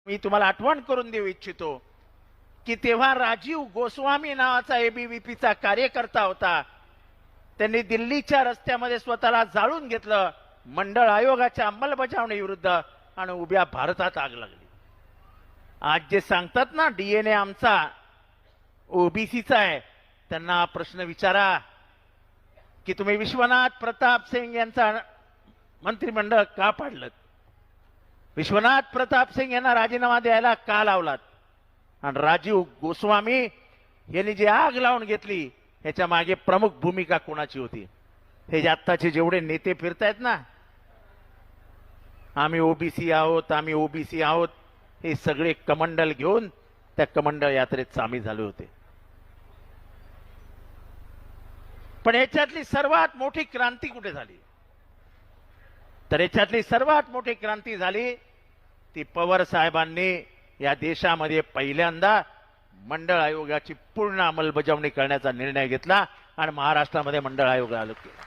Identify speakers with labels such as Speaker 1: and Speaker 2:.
Speaker 1: मी तुम्हाला आठवण करून देऊ इच्छितो की तेव्हा राजीव गोस्वामी नावाचा एबीव्हीपीचा कार्यकर्ता होता. त्यांनी दिल्लीच्या रस्त्यामध्ये स्वतःला जाळून घेतलं मंडळ आयोगाच्या अंमलबजावणी विरुद्ध आणि उभ्या भारतात आग लागली. आज जे सांगतात ना डीएनए आमचा ओबीसीचा आहे, त्यांना प्रश्न विचारा की तुम्ही विश्वनाथ प्रताप सिंग यांचा मंत्रिमंडळ का पाडलं? विश्वनाथ प्रताप सिंग यांना राजीनामा द्यायला का लावलात? आणि राजीव गोस्वामी यांनी जी आग लावून घेतली ह्याच्या मागे प्रमुख भूमिका कोणाची होती? हे जे आत्ताचे जेवढे नेते फिरतायत ना, आम्ही ओबीसी आहोत, आम्ही ओबीसी आहोत, हे सगळे कमंडल घेऊन त्या कमंडल यात्रेत सामील झाले होते. पण याच्यातली सर्वात मोठी क्रांती कुठे झाली? तर याच्यातली सर्वात मोठी क्रांती झाली ती पवार साहेबांनी या देशामध्ये पहिल्यांदा मंडळ आयोगाची पूर्ण अंमलबजावणी करण्याचा निर्णय घेतला आणि महाराष्ट्रामध्ये मंडळ आयोग आलो केला.